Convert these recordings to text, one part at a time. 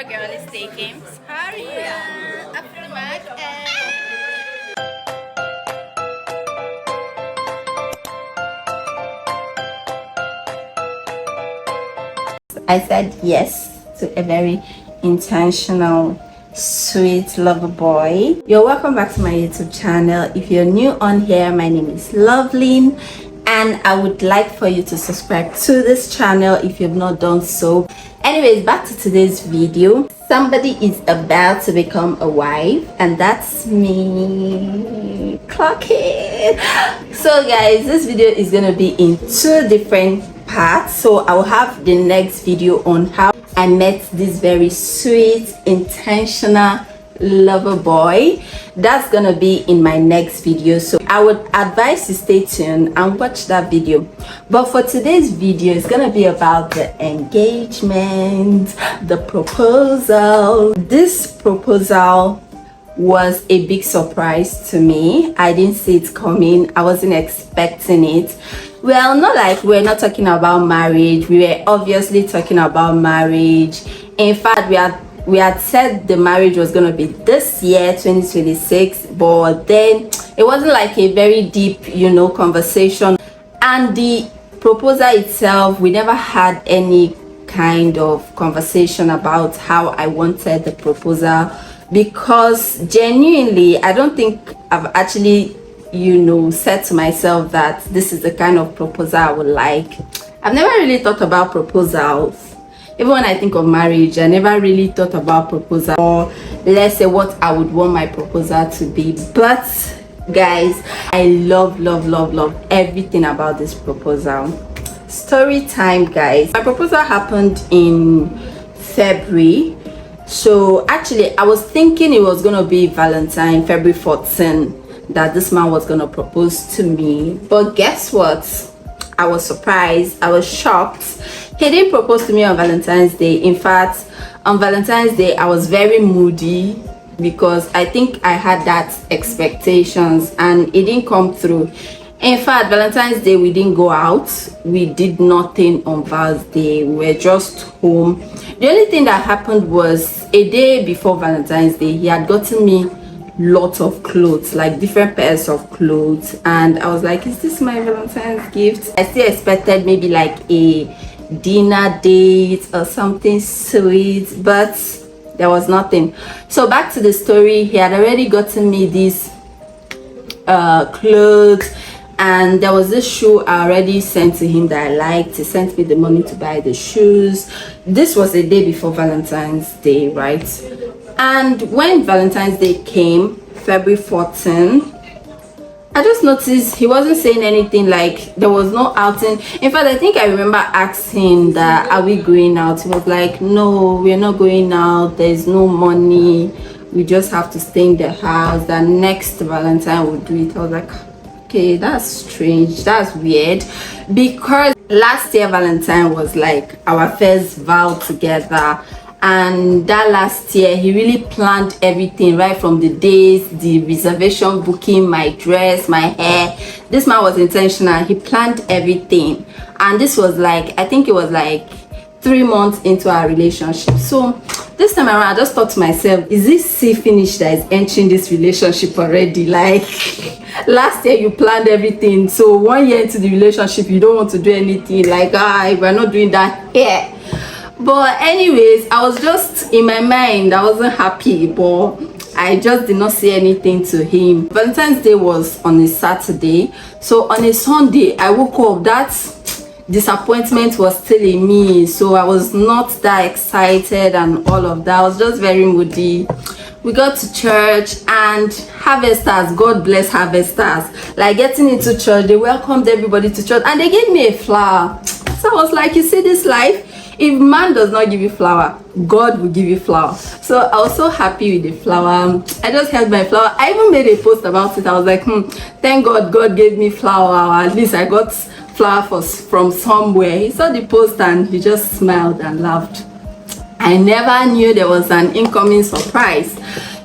your girl is taking Haria up the market. I said yes to a very intentional, sweet lover boy. You're welcome back to my YouTube channel. If you're new on here, my name is Lovelyn, and I would like for you to subscribe to this channel if you've not done so. Anyways, back to today's video. Somebody is about to become a wife, and that's me. Clock it. So guys, this video is gonna be in two different parts. So I will have the next video on how I met this very sweet, intentional lover boy. That's gonna be in my next video, so I would advise you stay tuned and watch that video. But for today's video, it's gonna be about the engagement, the proposal. This proposal was a big surprise to me. I didn't see it coming. I wasn't expecting it. Well, not like we're not talking about marriage. We were obviously talking about marriage. In fact, we had said the marriage was going to be this year, 2026, but then it wasn't like a very deep, conversation. And the proposal itself, we never had any kind of conversation about how I wanted the proposal, because genuinely, I don't think I've actually said to myself that this is the kind of proposal I would like. I've never really thought about proposals. Even when I think of marriage, I never really thought about proposal, or let's say what I would want my proposal to be. But guys, I love everything about this proposal. Story time, guys. My proposal happened in February. So actually, I was thinking it was gonna be Valentine, February 14, that this man was gonna propose to me. But guess what? I was surprised. I was shocked. He didn't propose to me on Valentine's Day. In fact, on Valentine's Day, I was very moody because I think I had that expectations and it didn't come through. In fact, Valentine's Day, we didn't go out. We did nothing on Val's Day. We were just home. The only thing that happened was a day before Valentine's Day, he had gotten me lots of clothes, like different pairs of clothes, and I was like, is this my Valentine's gift? I still expected maybe like a dinner date or something sweet, but there was nothing. So back to the story, he had already gotten me these clothes, and there was this shoe I already sent to him that I liked. He sent me the money to buy the shoes. This was a day before Valentine's Day, right? And when Valentine's Day came, February 14, I just noticed he wasn't saying anything, like there was no outing. In fact, I think I remember asking that, are we going out? He was like, no, we're not going out. There's no money. We just have to stay in the house. That next Valentine we'll do it. I was like, okay, that's strange. That's weird. Because last year Valentine was like our first vow together. And that last year he really planned everything, right from the days, the reservation booking, my dress, my hair. This man was intentional. He planned everything, and this was like, I think it was like 3 months into our relationship. So this time around, I just thought to myself, is this see finish that is entering this relationship already? Like last year you planned everything, so 1 year into the relationship you don't want to do anything. Like, we're not doing that here. But anyways, I was just in my mind, I wasn't happy, but I just did not say anything to him. Valentine's Day was on a Saturday, so on a Sunday I woke up, that disappointment was still in me, so I was not that excited and all of that. I was just very moody. We got to church, and Harvesters, God bless Harvesters, like getting into church, they welcomed everybody to church and they gave me a flower. So I was like, you see this life, if man does not give you flower, God will give you flower. So I was so happy with the flower. I just held my flower. I even made a post about it. I was like, thank God God gave me flower, or at least I got flower from somewhere. He saw the post and he just smiled and laughed. I never knew there was an incoming surprise.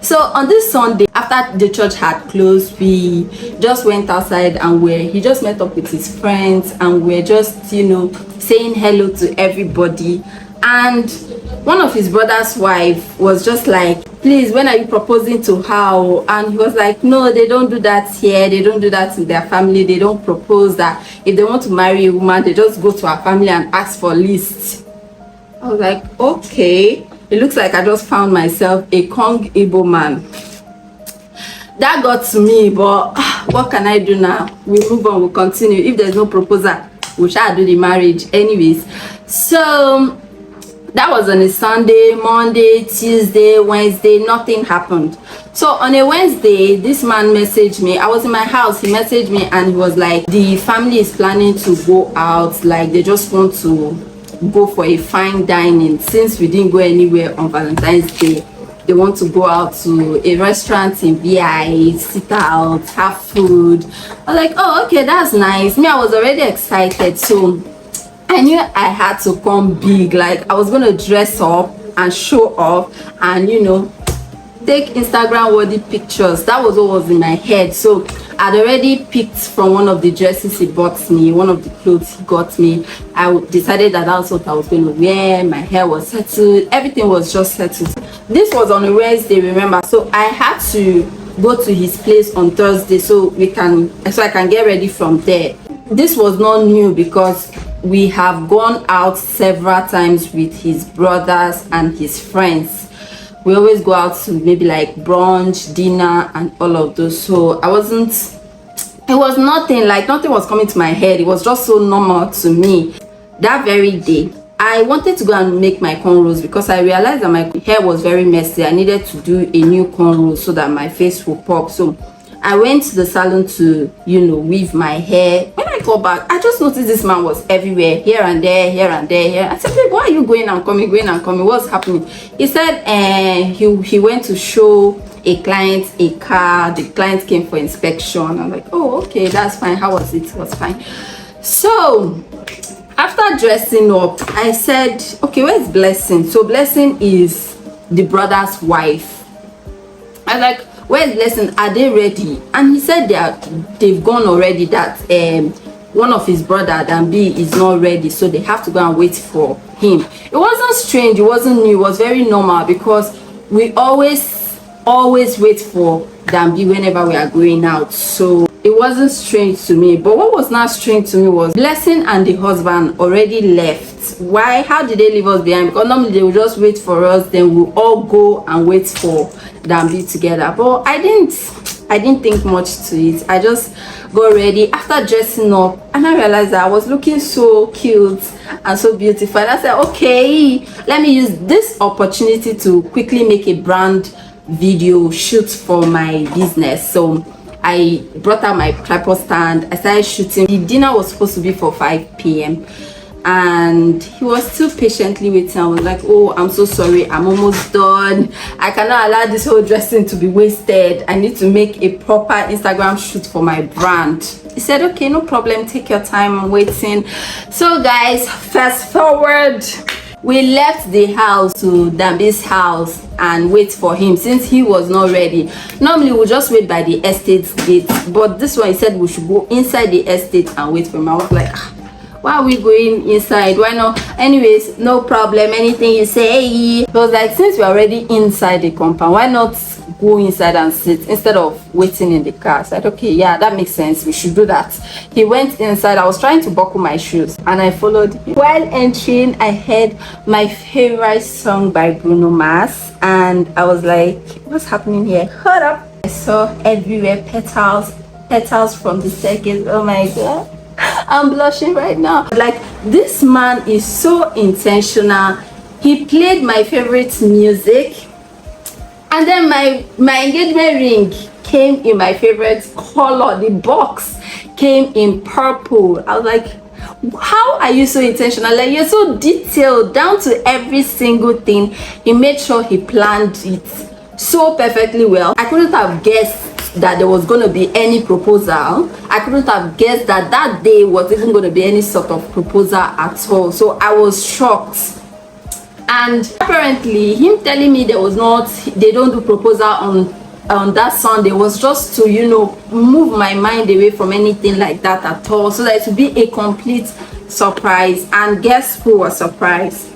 So on this Sunday, after the church had closed, we just went outside, and he just met up with his friends, and we're just saying hello to everybody. And one of his brother's wife was just like, please, when are you proposing to her? And he was like, no, they don't do that here, they don't do that in their family, they don't propose that. If they want to marry a woman, they just go to her family and ask for lists. I was like, okay, it looks like I just found myself a Kong Igbo man. That got to me, but what can I do now? We move on, we'll continue. If there's no proposal, we shall do the marriage anyways. So that was on a Sunday, Monday, Tuesday, Wednesday, nothing happened. So on a Wednesday, this man messaged me. I was in my house, he messaged me and he was like, the family is planning to go out, like they just want to go for a fine dining since we didn't go anywhere on Valentine's Day. They want to go out to a restaurant in VI, sit out, have food. I was like, oh, okay, that's nice. Me, I was already excited, so I knew I had to come big. Like I was gonna dress up and show off and take Instagram worthy pictures. That was what was in my head. So I'd already picked from one of the dresses he bought me, one of the clothes he got me. I decided that that's what I was going to wear. My hair was settled, everything was just settled. This was on a Wednesday, remember, so I had to go to his place on Thursday so I can get ready from there. This was not new because we have gone out several times with his brothers and his friends. We always go out to maybe like brunch, dinner and all of those. So it was nothing was coming to my head. It was just so normal to me. That very day I wanted to go and make my cornrows because I realized that my hair was very messy. I needed to do a new cornrow so that my face will pop. So I went to the salon to weave my hair. When I got back, I just noticed this man was everywhere, here and there, here and there, here. I said, babe, why are you going and coming, what's happening? He said he went to show a client a car. The client came for inspection. I'm like, oh, okay, that's fine. How was it? It was fine. So after dressing up, I said, okay, where's Blessing? So Blessing is the brother's wife. I was like, where's Blessing? Are they ready? And he said they've gone already, that one of his brother, Dambi, is not ready, so they have to go and wait for him. It wasn't strange, it wasn't new, it was very normal because we always wait for Dambi whenever we are going out. So it wasn't strange to me. But what was not strange to me was Blessing and the husband already left. Why? How did they leave us behind? Because normally they would just wait for us, then we'll all go and wait for Dambi together. But I didn't think much to it. I just got ready after dressing up and I realized that I was looking so cute and so beautiful. And I said, okay, let me use this opportunity to quickly make a brand video shoot for my business. So I brought out my tripod stand. I started shooting. The dinner was supposed to be for 5 p.m. and he was still patiently waiting. I was like, oh, I'm so sorry, I'm almost done. I cannot allow this whole dressing to be wasted. I need to make a proper Instagram shoot for my brand. He said, okay, no problem, take your time, I'm waiting. So guys, fast forward, we left the house to Dambi's house and wait for him since he was not ready. Normally we'll just wait by the estate gate, but this one he said we should go inside the estate and wait for him. I was like, why are we going inside? Why not? Anyways, no problem, anything you say. It was like, since we're already inside the compound, why not go inside and sit instead of waiting in the car? I said, okay, yeah, that makes sense, we should do that. He went inside. I was trying to buckle my shoes and I followed him. While entering, I heard my favorite song by Bruno Mars and I was like, what's happening here? Hold up. I saw everywhere petals from the staircase. Oh my god, I'm blushing right now. Like, this man is so intentional. He played my favorite music and then my engagement ring came in my favorite color. The box came in purple. I was like, how are you so intentional? Like, you're so detailed down to every single thing. He made sure he planned it so perfectly well. I couldn't have guessed that there was going to be any proposal. I couldn't have guessed that that day was even going to be any sort of proposal at all. So I was shocked. And apparently him telling me they don't do proposal on that Sunday was just to move my mind away from anything like that at all, so that it would be a complete surprise. And guess who was surprised?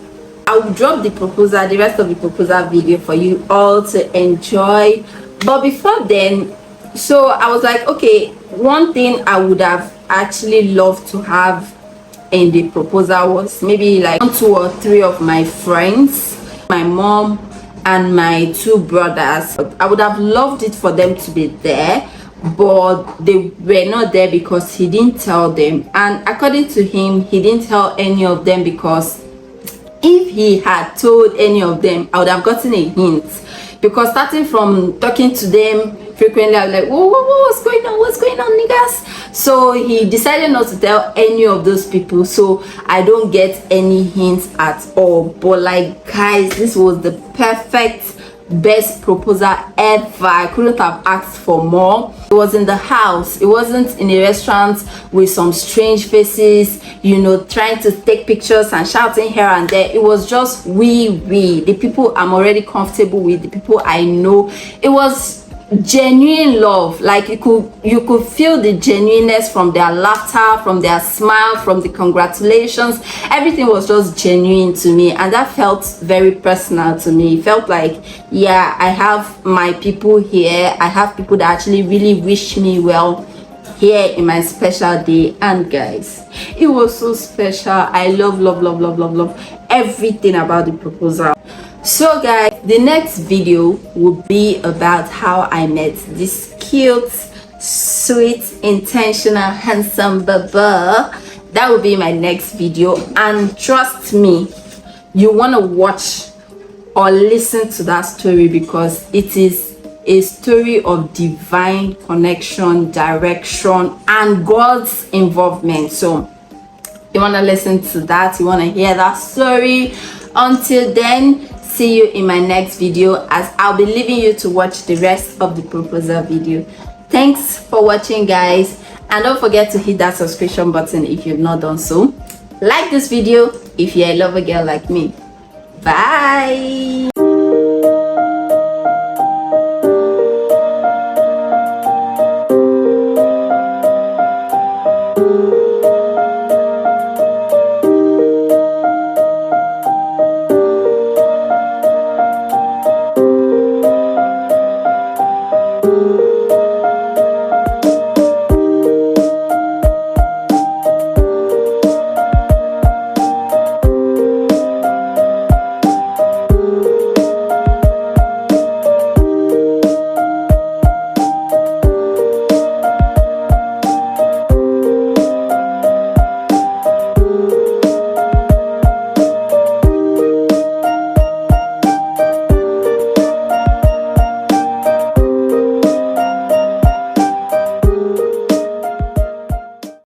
I'll drop the rest of the proposal video for you all to enjoy. But before then, so I was like, okay, one thing I would have actually loved to have in the proposal was maybe like 1, 2 or 3 of my friends, my mom and my 2 brothers. I would have loved it for them to be there, but they were not there because he didn't tell them. And according to him, he didn't tell any of them because if he had told any of them, I would have gotten a hint. Because starting from talking to them frequently, I was like, whoa, what's going on, niggas? So he decided not to tell any of those people, so I don't get any hints at all. But like, guys, this was the perfect best proposal ever. I couldn't have asked for more. It was in the house. It wasn't in a restaurant with some strange faces, you know, trying to take pictures and shouting here and there. It was just we the people I'm already comfortable with, the people I know. It was genuine love. Like you could feel the genuineness from their laughter, from their smile, from the congratulations. Everything was just genuine to me, and that felt very personal to me. It felt like, yeah, I have my people here. I have people that actually really wish me well here in my special day. And guys, it was so special. I love everything about the proposal. So guys, the next video will be about how I met this cute, sweet, intentional, handsome baba. That will be my next video, and trust me, you want to watch or listen to that story because it is a story of divine connection, direction, and God's involvement. So you want to listen to that, you want to hear that story. Until then, see you in my next video, as I'll be leaving you to watch the rest of the proposal video. Thanks for watching, guys, and don't forget to hit that subscription button if you've not done so. Like this video if you're a lover girl like me. Bye.